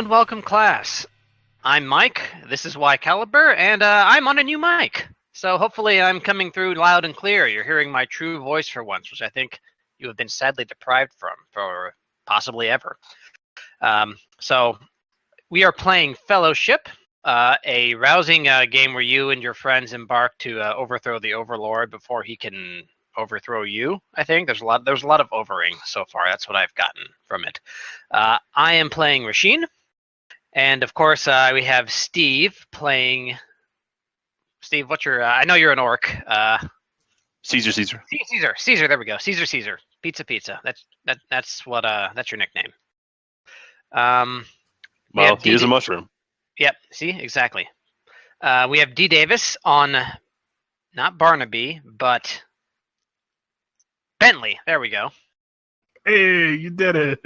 and welcome, class. I'm Mike, this is Y Caliber, and I'm on a new mic. So hopefully I'm coming through loud and clear. You're hearing my true voice for once, which I think you have been sadly deprived from for possibly ever. So we are playing Fellowship, a rousing game where you and your friends embark to overthrow the Overlord before he can overthrow you. I think there's a lot of overing so far. That's what I've gotten from it. I am playing Rasheen, and of course we have Steve playing. Steve, what's your? I know you're an orc. Caesar. Caesar. There we go. Caesar. Pizza. That's what. That's your nickname. Well, he is a mushroom. Yep. See, exactly. We have D. Davis on, not Barnaby, but Bentley. There we go. Hey, you did it.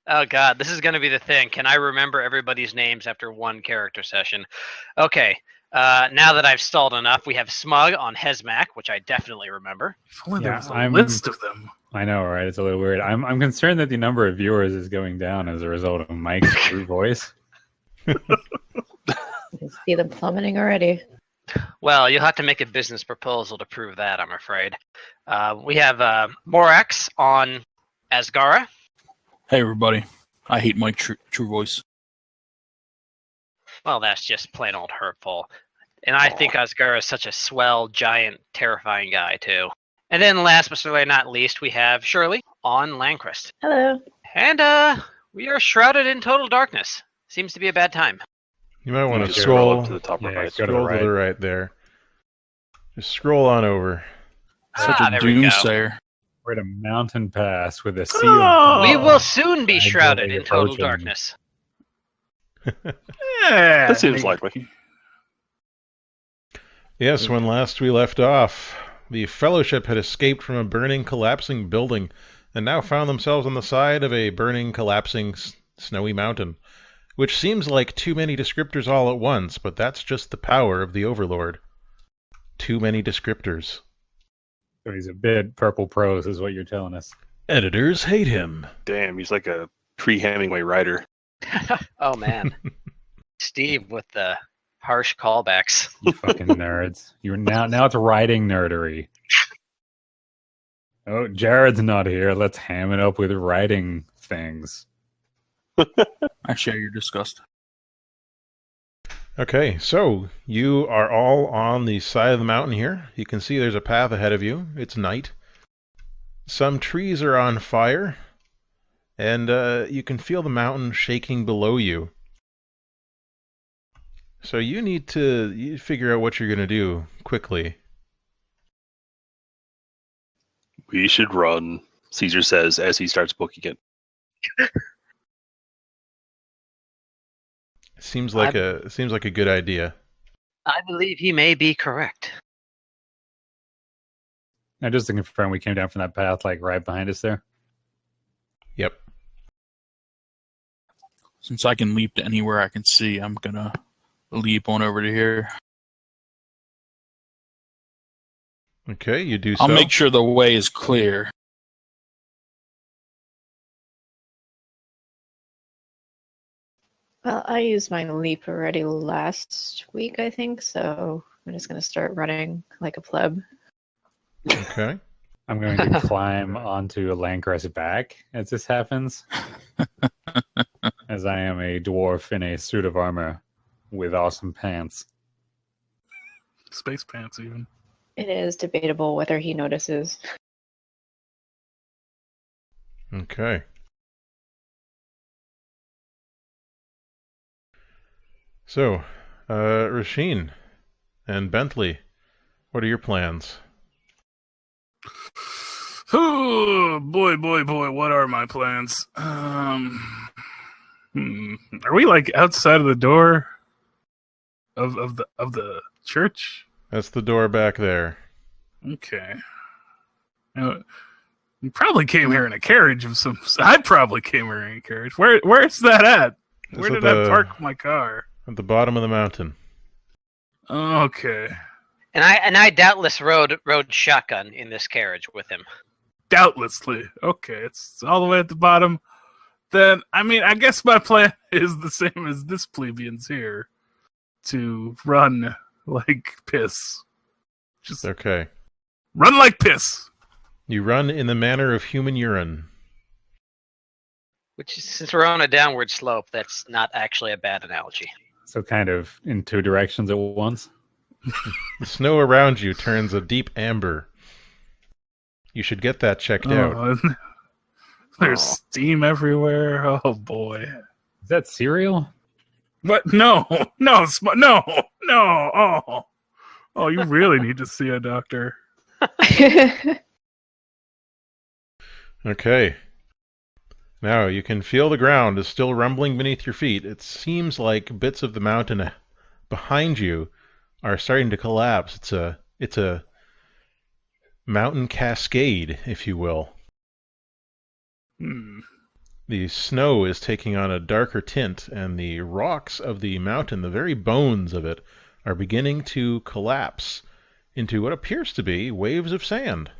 Oh God, this is going to be the thing. Can I remember everybody's names after one character session? Okay. Now that I've stalled enough, we have Smug on Hesmac, which I definitely remember. If only there was a list of them. I know, right? It's a little weird. I'm concerned that the number of viewers is going down as a result of Mike's true voice. I see them plummeting already. Well, you'll have to make a business proposal to prove that, I'm afraid. We have Morax on Asgara. Hey, everybody. I hate Mike's true voice. Well, that's just plain old hurtful. And I think Asgara is such a swell, giant, terrifying guy, too. And then last but certainly not least, we have Shirley on Landcrest. Hello. And we are shrouded in total darkness. Seems to be a bad time. You might want to Scroll scroll up to the top right. Scroll to the right there. Just scroll on over. Such a there we go. doomsayer. We're at a mountain pass with a sea Oh! of... We will soon be I shrouded believe in total approaching. darkness. Yeah, That seems likely. Yes, when last we left off, the Fellowship had escaped from a burning, collapsing building and now found themselves on the side of a burning, collapsing, snowy mountain, which seems like too many descriptors all at once, but that's just the power of the Overlord. Too many descriptors. So he's a bit purple prose, is what you're telling us. Editors hate him. Damn, he's like a pre-Hemingway writer. Oh, man. Steve with the harsh callbacks. You fucking nerds. You're now it's writing nerdery. Oh, Jared's not here. Let's ham it up with writing things. I share your disgust. Okay, so you are all on the side of the mountain here. You can see there's a path ahead of you. It's night. Some trees are on fire, and you can feel the mountain shaking below you. So you need to figure out what you're going to do quickly. We should run, Caesar says as he starts booking it. Seems like a good idea. I believe he may be correct. Now, just to confirm, we came down from that path, like right behind us there. Yep. Since I can leap to anywhere I can see, I'm gonna leap on over to here. Okay, you do so. I'll make sure the way is clear. Well, I used my leap already last week, I think, so I'm just going to start running like a pleb. Okay. I'm going to climb onto Landcrest's back as this happens, as I am a dwarf in a suit of armor with awesome pants. Space pants, even. It is debatable whether he notices. Okay. So, Rasheen and Bentley, what are your plans? Oh, boy, what are my plans? Are we like outside of the door of the church? That's the door back there. Okay. You probably came here in a carriage of some. I probably came here in a carriage. Where's that at? Where did I park my car? At the bottom of the mountain. Okay. And I doubtless rode shotgun in this carriage with him. Doubtlessly. Okay, it's all the way at the bottom. then I guess my plan is the same as this plebeian's here, to run like piss. Just Okay. run like piss. You run in the manner of human urine. Which, since we're on a downward slope, that's not actually a bad analogy. So kind of in two directions at once. The snow around you turns a deep amber. You should get that checked out. Oh, there's steam everywhere. Oh boy. Is that cereal? What? No. Oh, you really need to see a doctor. Okay. Now you can feel the ground is still rumbling beneath your feet. It seems like bits of the mountain behind you are starting to collapse. It's a mountain cascade, if you will. The snow is taking on a darker tint, and the rocks of the mountain, the very bones of it, are beginning to collapse into what appears to be waves of sand.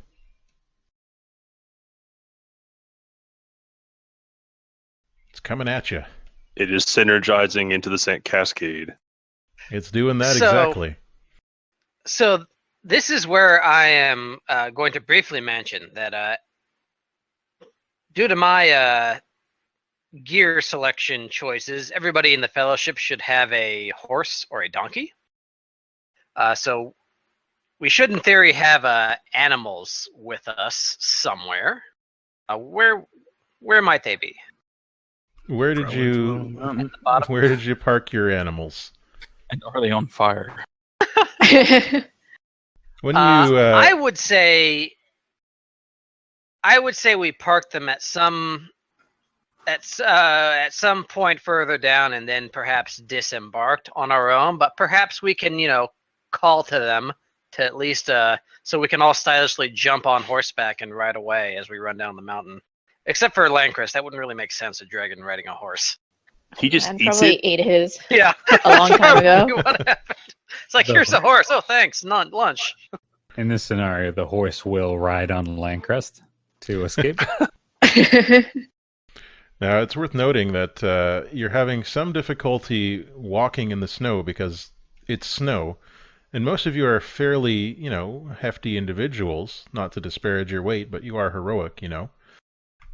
It's coming at you. It is synergizing into the sand cascade. It's doing that So- exactly. So this is where I am going to briefly mention that due to my gear selection choices, everybody in the fellowship should have a horse or a donkey. So we should, in theory, have animals with us somewhere. Where might they be? Where did Probably at the you bottom. where did you park your animals? And are they on fire? When you I would say we parked them at some point further down, and then perhaps disembarked on our own. But perhaps we can, call to them to at least so we can all stylishly jump on horseback and ride away as we run down the mountain. Except for Lancris, that wouldn't really make sense, a dragon riding a horse. He just and eats probably it. ate his. Yeah, A long time ago. What happened? It's like, here's a horse. Oh, thanks. Not lunch. In this scenario, the horse will ride on Landcrest to escape. Now, it's worth noting that you're having some difficulty walking in the snow because it's snow, and most of you are fairly, hefty individuals, not to disparage your weight, but you are heroic,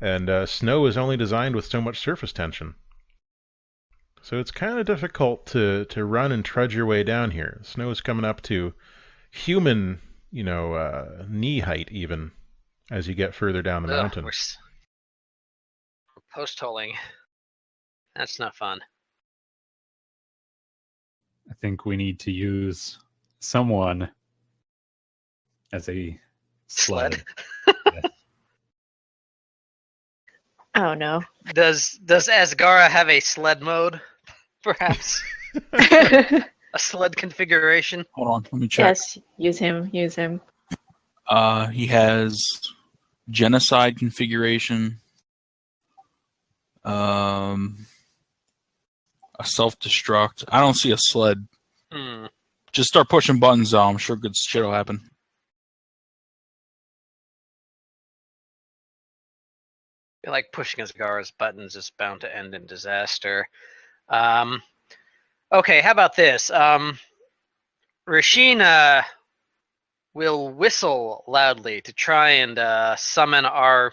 and snow is only designed with so much surface tension. So it's kind of difficult to run and trudge your way down here. Snow is coming up to human, knee height even, as you get further down the mountain. We're post-holing. That's not fun. I think we need to use someone as a sled. Oh no. Does Asgara have a sled mode? Perhaps a sled configuration. Hold on, let me check. Yes, use him. He has genocide configuration, a self-destruct. I don't see a sled. Just start pushing buttons, though. I'm sure good shit will happen. I feel like pushing Asgara's buttons is bound to end in disaster. Okay, how about this? Rasheen will whistle loudly to try and summon our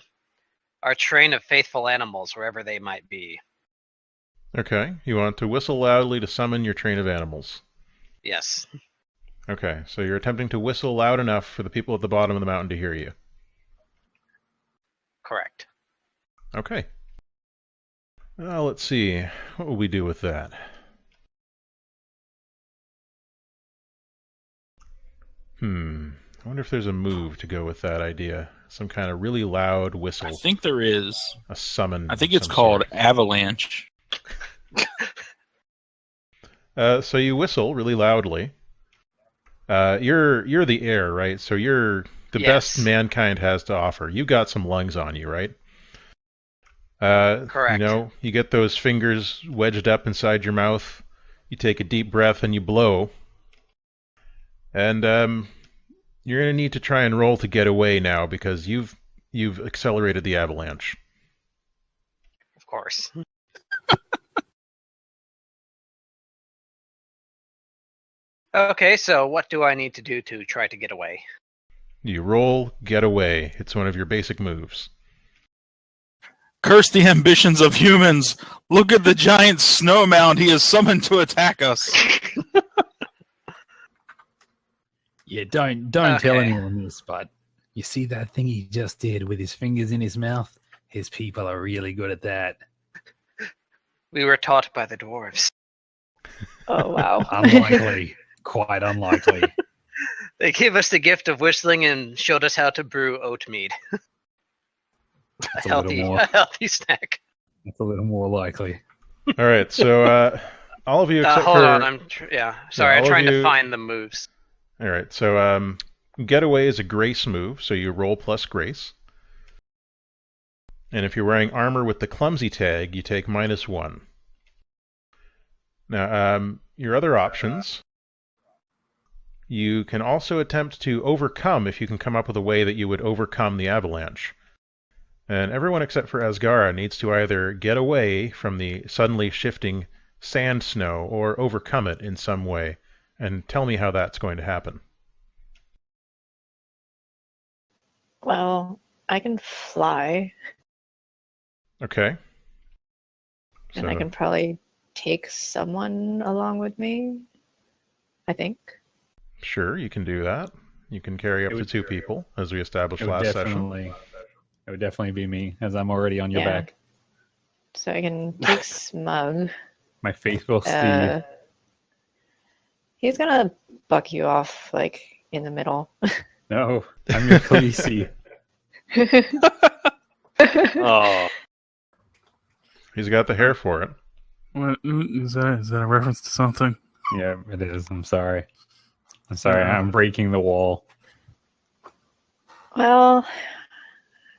train of faithful animals wherever they might be. Okay, you want to whistle loudly to summon your train of animals. Yes. Okay, so you're attempting to whistle loud enough for the people at the bottom of the mountain to hear you. Correct. Okay. Well, let's see. What will we do with that? I wonder if there's a move to go with that idea. Some kind of really loud whistle. I think there is. A summon. I think of it's some called sort. avalanche. So you whistle really loudly. You're the air, right? So you're the best Yes. mankind has to offer. You got some lungs on you, right? Correct. You get those fingers wedged up inside your mouth. You take a deep breath and you blow. And you're going to need to try and roll to get away now because you've accelerated the avalanche. course. Okay, so what do I need to do to try to get away? You roll get away. It's one of your basic moves. Curse the ambitions of humans. Look at the giant snow mound he has summoned to attack us. Yeah, don't tell anyone this, but you see that thing he just did with his fingers in his mouth? His people are really good at that. We were taught by the dwarves. Oh, wow. Unlikely. Quite unlikely. They gave us the gift of whistling and showed us how to brew oat mead. That's a little more. A healthy snack. That's a little more likely. All right, so all of you except Hold for... on, sorry, all I'm of trying you- to find the moves. All right, so getaway is a grace move, so you roll plus grace. And if you're wearing armor with the clumsy tag, you take -1. Now, your other options, you can also attempt to overcome if you can come up with a way that you would overcome the avalanche. And everyone except for Asgara needs to either get away from the suddenly shifting sand snow or overcome it in some way. And tell me how that's going to happen. Well, I can fly, Okay. and I So- can probably take someone along with me, I think. Sure, you can do that. You can carry up It to would- 2 people, as we established It would last session. definitely be me, as I'm already on your Yeah. back. So I can take Smug. My faithful steed. He's gonna buck you off, like, in the middle. No, I'm your policey. Oh, He's got the hair for it. What, is that a reference to something? Yeah, it is. I'm sorry. I'm breaking the wall. Well,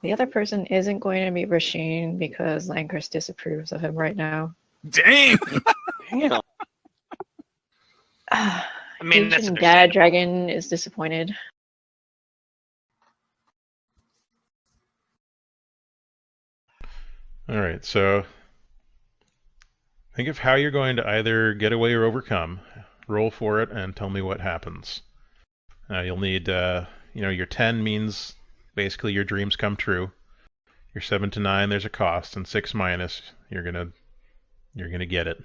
the other person isn't going to be Rasheen because Lankers disapproves of him right now. Dang! damn. I mean, that's Agent Dad Dragon is disappointed. All right, so think of how you're going to either get away or overcome. Roll for it and tell me what happens. You'll need, your 10 means basically your dreams come true. Your 7 to 9, there's a cost, and 6 minus, you're gonna get it.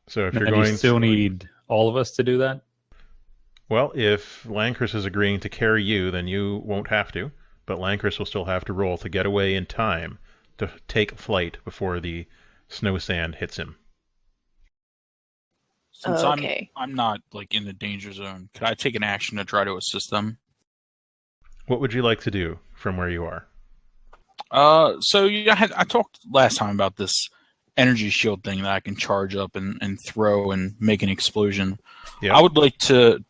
So if Now, you're do going, you still need all of us to do that? well, if Lankris is agreeing to carry you, then you won't have to. But Lankris will still have to roll to get away in time to take flight before the snow sand hits him. Since Oh, okay. I'm not like in the danger zone, could I take an action to try to assist them? What would you like to do from where you are? So yeah, I talked last time about this energy shield thing that I can charge up and throw and make an explosion. Yeah. I would like to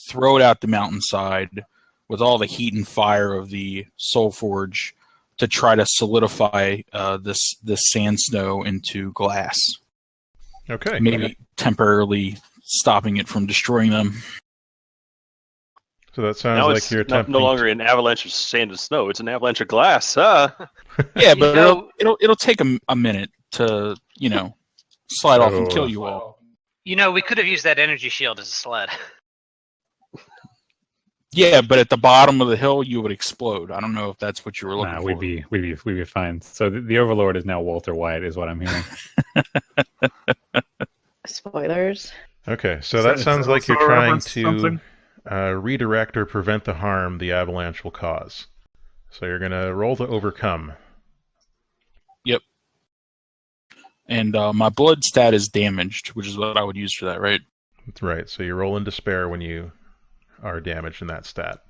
throw it out the mountainside with all the heat and fire of the Soul Forge to try to solidify this sand snow into glass. Okay. Maybe temporarily stopping it from destroying them. So that sounds Now like it's you're attempting. no longer an avalanche of sand and snow; it's an avalanche of glass. Huh? Yeah, but know- it'll take a minute to slide off and Oh. kill you all. We could have used that energy shield as a sled. Yeah, but at the bottom of the hill you would explode. I don't know if that's what you were looking Nah, for. we'd be fine. So the Overlord is now Walter White, is what I'm hearing. Spoilers. Okay, so that Is sounds like also you're a trying reference to to something? redirect or prevent the harm the avalanche will cause. So you're going to roll to overcome. And my blood stat is damaged, which is what I would use for that, right? That's right. So you roll in despair when you are damaged in that stat.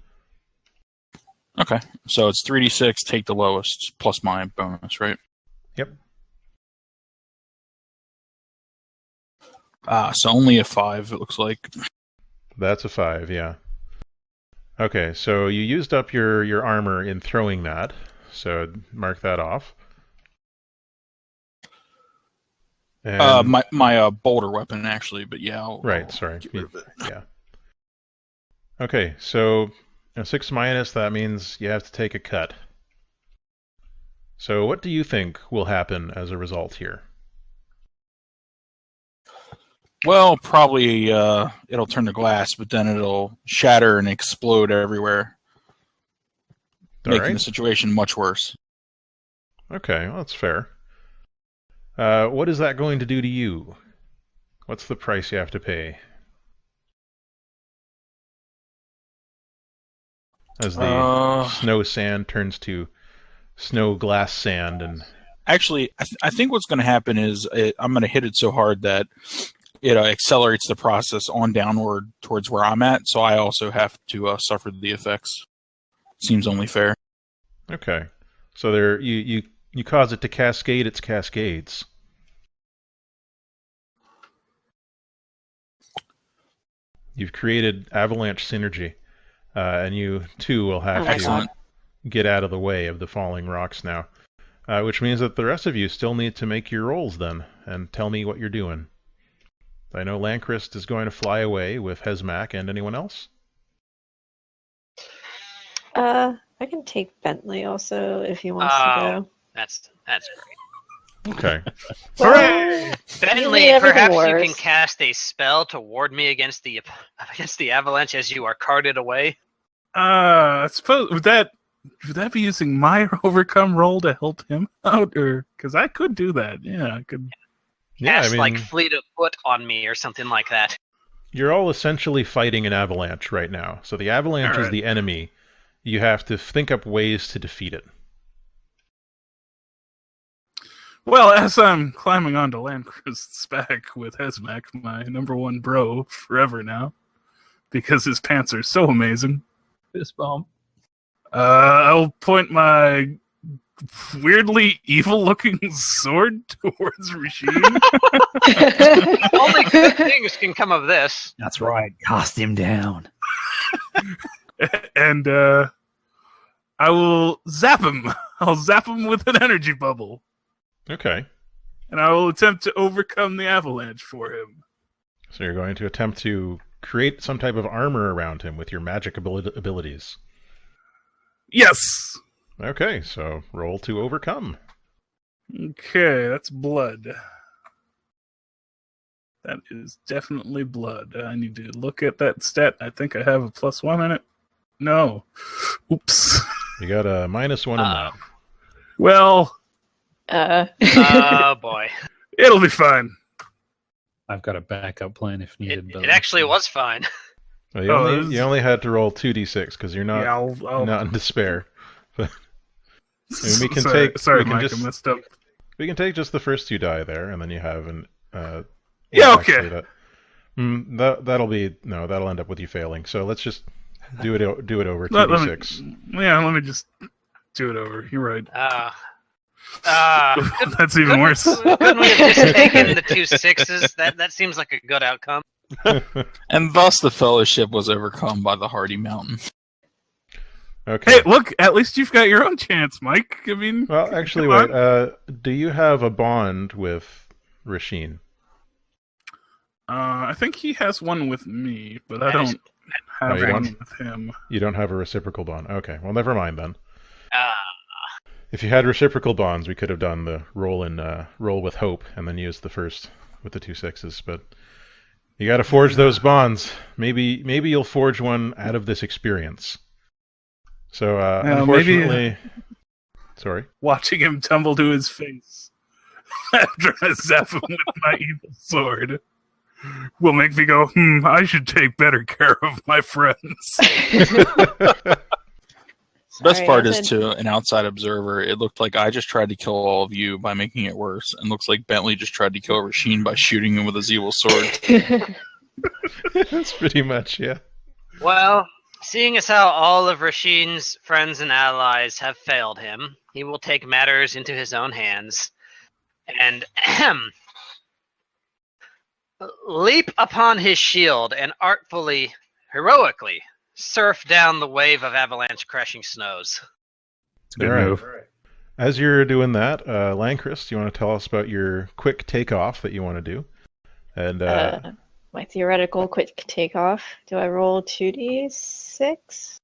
Okay. So it's 3d6, take the lowest, plus my bonus, right? Yep. So only a 5, it looks like. That's a 5, yeah. Okay, so you used up your armor in throwing that, so mark that off. And, My boulder weapon, actually, but yeah. right, sorry. Get rid of it. Yeah. Okay, so a 6 minus, that means you have to take a cut. So what do you think will happen as a result here? Well, probably it'll turn to glass, but then it'll shatter and explode everywhere, All making right. the situation much worse. Okay, well, that's fair. What is that going to do to you? What's the price you have to pay? As the snow sand turns to snow glass sand, and Actually, I think what's going to happen is I'm going to hit it so hard that it accelerates the process on downward towards where I'm at, so I also have to suffer the effects. Seems only fair. okay, so there you cause it to cascade its cascades. You've created avalanche synergy, and you too will have to Excellent. get out of the way of the falling rocks now, which means that the rest of you still need to make your rolls then, and tell me what you're doing. I know Lancrist is going to fly away with Hesmac, and anyone else? I can take Bentley also if he wants to go. That's great. Okay. Hooray! Bentley, everything perhaps you works. can cast a spell to ward me against the avalanche as you are carted away. I suppose would that be using my overcome roll to help him out, or because I could do that? Yeah, I could. Yeah, Cast I like mean, fleet of foot on me or something like that. you're all essentially fighting an avalanche right now. So the avalanche is Alright. the enemy. You have to think up ways to defeat it. Well, as I'm climbing onto Landcrust's back with Hesmac, my number one bro forever now, because his pants are so amazing. Fist bump. I'll point my weirdly evil-looking sword towards Rasheen. Only good things can come of this. That's right. Cast him down. And I will zap him. I'll zap him with an energy bubble. Okay. And I will attempt to overcome the avalanche for him. So you're going to attempt to create some type of armor around him with your magic abilities. Yes! Okay, so roll to overcome. Okay, that's blood. That is definitely blood. I need to look at that stat. I think I have a +1 in it. No. Oops. You got a -1 in that. Well, Oh boy. it'll be fine. I've got a backup plan if needed. It actually was fine. Well, you, Oh, only, this is- you only had to roll 2d6 because you're not Yeah, I'll not in despair. But we can sorry, take- Sorry, we can Mike, just- I messed up. we can take just the first 2 die there, and then you have an. Yeah, actually, okay. that'll end up with you failing. So let's just do it over 2d6. Let me just do it over. You're right. That's even worse. Couldn't we have just taken the 2 6s? That seems like a good outcome. And thus the fellowship was overcome by the hardy mountain. Okay. Hey, look! At least you've got your own chance, Mike. I mean, Well, actually, come wait. Do you have a bond with Rasheen? I think he has one with me, but I That is- don't have you one don't? with him. You don't have a reciprocal bond. Okay, well, never mind then. Uh, If you had reciprocal bonds, we could have done the roll with hope and then used the first with the 2 6s. But you got to forge those bonds. Maybe you'll forge one out of this experience. So unfortunately, sorry. Watching him tumble to his face after I zap him with my evil sword will make me go, I should take better care of my friends. Best part I is said- to an outside observer, it looked like I just tried to kill all of you by making it worse, and looks like Bentley just tried to kill Rasheen by shooting him with his evil sword. That's pretty much, yeah. well, seeing as how all of Rasheen's friends and allies have failed him, he will take matters into his own hands and leap upon his shield and artfully, heroically, surf down the wave of avalanche crashing snows. It's a good All right. move. As you're doing that, Lancrist, do you want to tell us about your quick takeoff that you want to do? And My theoretical quick takeoff. Do I roll 2d6?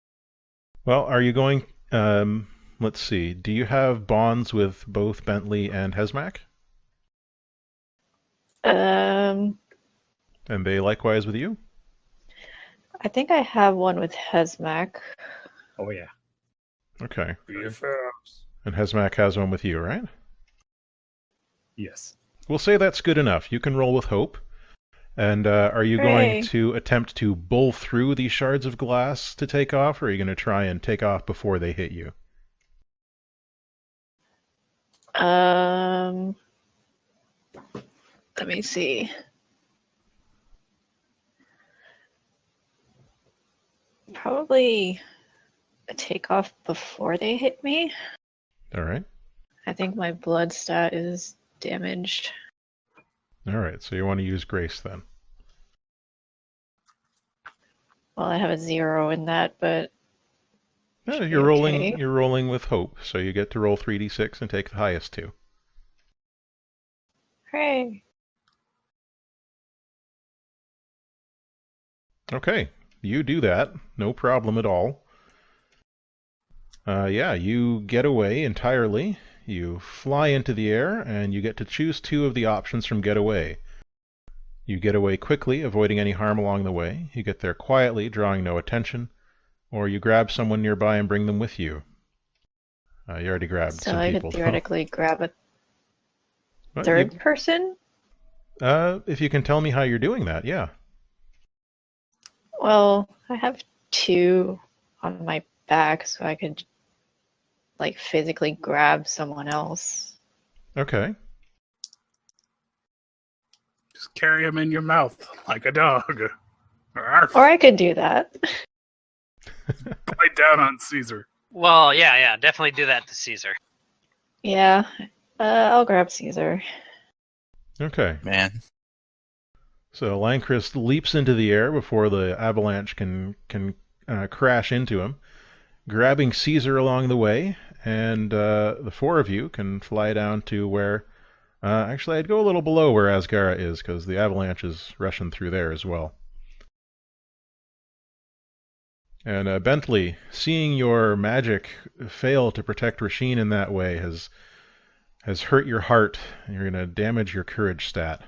well, are you going? let's see. Do you have bonds with both Bentley and Hesmac? Um, And they likewise with you? I think I have one with Hesmac. Oh yeah. Okay. BFFs. And Hesmac has one with you, right? Yes. We'll say that's good enough. You can roll with hope. And are you going Hooray. to attempt to bull through these shards of glass to take off, or are you going to try and take off before they hit you? Let me see. Probably a takeoff before they hit me. All right. I think my blood stat is damaged. All right. So you want to use Grace then. Well, I have a 0 in that, but No, should you're be rolling. okay. You're rolling with hope, so you get to roll 3d6 and take the highest two. Hooray. Okay, you do that. No problem at all. Yeah, you get away entirely. You fly into the air, and you get to choose two of the options from get away. You get away quickly, avoiding any harm along the way. You get there quietly, drawing no attention. Or you grab someone nearby and bring them with you. You already grabbed So some I people. could theoretically grab a Well, third person? if you can tell me how you're doing that, yeah. Well, I have 2 on my back, so I could like physically grab someone else. Okay. Just carry him in your mouth like a dog. Arf. Or I could do that. Bite down on Caesar. Well, yeah, definitely do that to Caesar. Yeah, I'll grab Caesar. Okay. Man. So Lancris leaps into the air before the avalanche can crash into him, grabbing Caesar along the way, and the 4 of you can fly down to where... actually, I'd go a little below where Asgara is, because the avalanche is rushing through there as well. And Bentley, seeing your magic fail to protect Rasheen in that way has hurt your heart. You're going to damage your courage stat.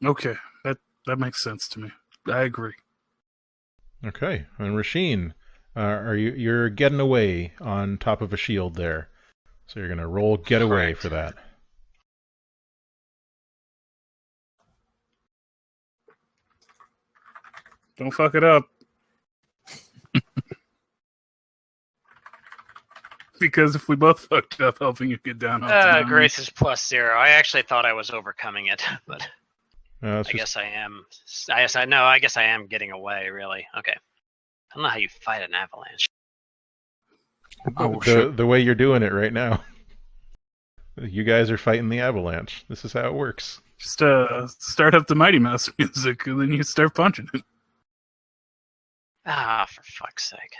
Okay, that makes sense to me. I agree. Okay, and Rasheen, you're getting away on top of a shield there. So you're going to roll get away Correct. for that. Don't fuck it up. Because if we both fucked up helping you get down off the mountain, Grace is +0. I actually thought I was overcoming it, but It's I just- guess I am. I guess I am getting away, really. Okay. I don't know how you fight an avalanche. Oh, shit. the way you're doing it right now. You guys are fighting the avalanche. This is how it works. just start up the Mighty Mouse music and then you start punching it. Ah, for fuck's sake.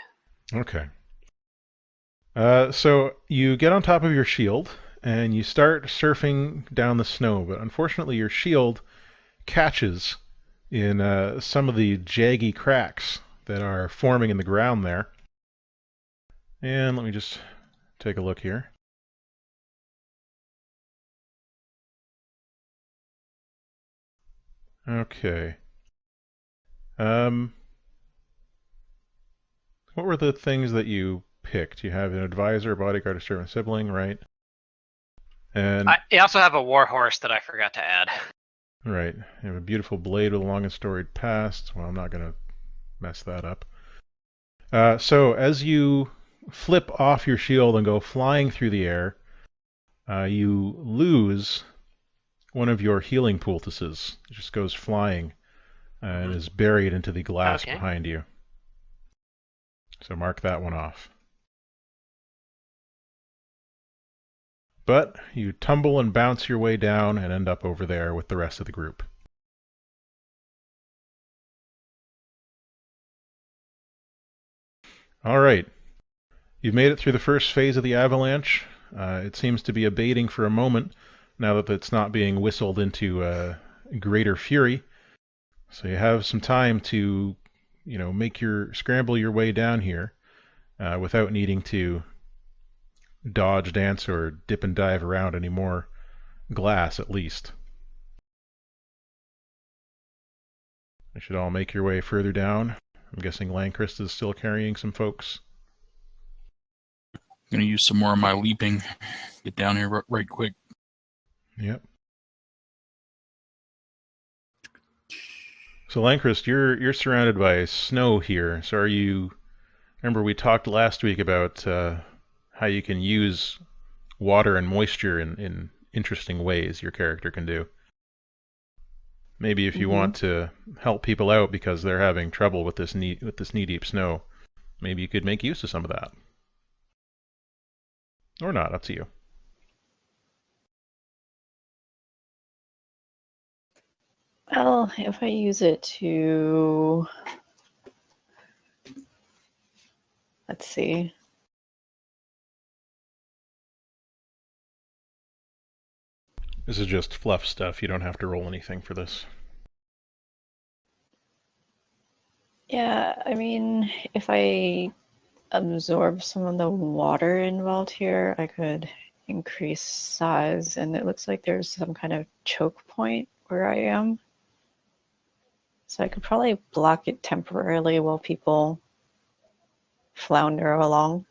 Okay. So you get on top of your shield and you start surfing down the snow, but unfortunately your shield catches in some of the jaggy cracks that are forming in the ground there. And let me just take a look here. Okay. What were the things that you picked? You have an advisor, bodyguard, a servant, sibling, right? And I also have a war horse that I forgot to add. right, you have a beautiful blade with a long and storied past. Well, I'm not going to mess that up. So as you flip off your shield and go flying through the air, you lose one of your healing poultices. It just goes flying and is buried into the glass Okay. behind you. So mark that one off. But you tumble and bounce your way down and end up over there with the rest of the group. All right. You've made it through the first phase of the avalanche. It seems to be abating for a moment now that it's not being whistled into greater fury. So you have some time to, scramble your way down here. without needing to dodge, dance, or dip and dive around any more glass, at least. You should all make your way further down. I'm guessing Lankrist is still carrying some folks. Gonna use some more of my leaping. Get down here right quick. Yep. So Lankrist, you're surrounded by snow here. So are you? Remember we talked last week about how you can use water and moisture in interesting ways. Your character can do. Maybe if you want to help people out because they're having trouble with this knee-deep snow, maybe you could make use of some of that. Or not, up to you. Well, if I use it to... Let's see. This is just fluff stuff. You don't have to roll anything for this. Yeah, I mean, if I absorb some of the water involved here, I could increase size, and it looks like there's some kind of choke point where I am. So I could probably block it temporarily while people flounder along.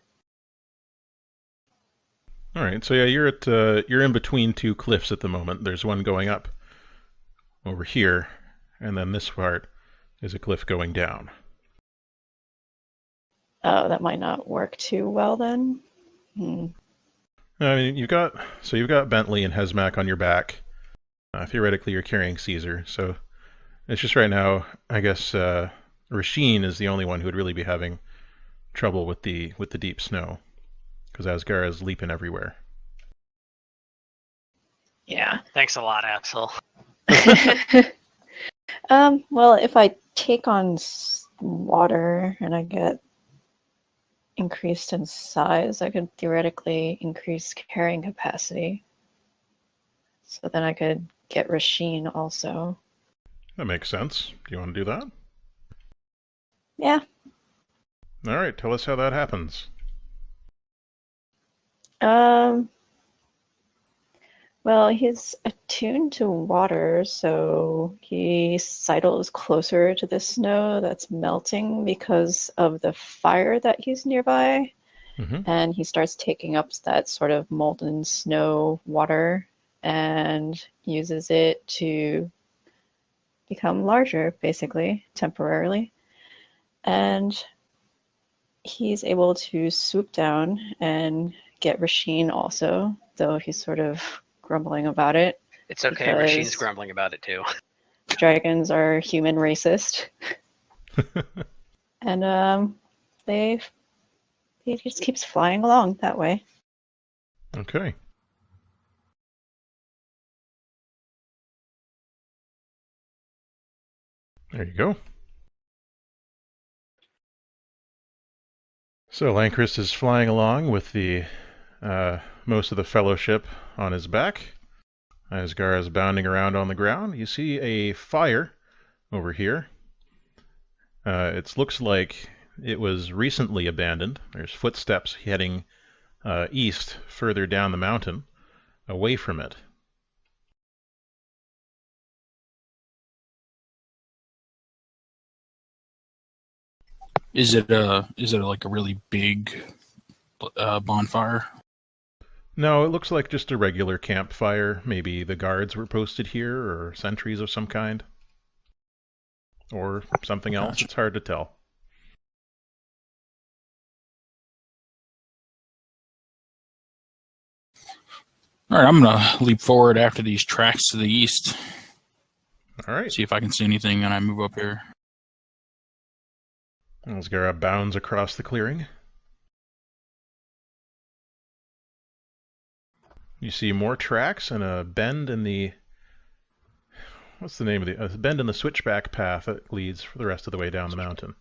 All right, so yeah, you're in between two cliffs at the moment. There's one going up over here, and then this part is a cliff going down. Oh, that might not work too well then. I mean, you've got Bentley and Hesmac on your back. Theoretically, you're carrying Caesar, so it's just right now. I guess Rasheen is the only one who would really be having trouble with the deep snow, because Asgara's leaping everywhere. Yeah. Thanks a lot, Axel. Well, if I take on water and I get increased in size, I could theoretically increase carrying capacity. So then I could get Rasheen also. That makes sense. Do you want to do that? Yeah. All right, tell us how that happens. Well, he's attuned to water, so he sidles closer to the snow that's melting because of the fire that he's nearby. And he starts taking up that sort of molten snow water and uses it to become larger, basically, temporarily. And he's able to swoop down and get Rasheen also, though he's sort of grumbling about it. It's okay, Rasheen's grumbling about it too. Dragons are human racist. And he just keeps flying along that way. Okay. There you go. So Lankrist is flying along with the most of the fellowship on his back. Asgar is bounding around on the ground. You see a fire over here. It looks like it was recently abandoned. There's footsteps heading east, further down the mountain, away from it. Is it like a really big bonfire? No, it looks like just a regular campfire. Maybe the guards were posted here, or sentries of some kind. Or something else. Gotcha. It's hard to tell. All right, I'm gonna leap forward after these tracks to the east. All right. See if I can see anything, and I move up here. Asgara bounds across the clearing. You see more tracks and a bend in the... What's the name of the... A bend in the switchback path that leads for the rest of the way down the mountain.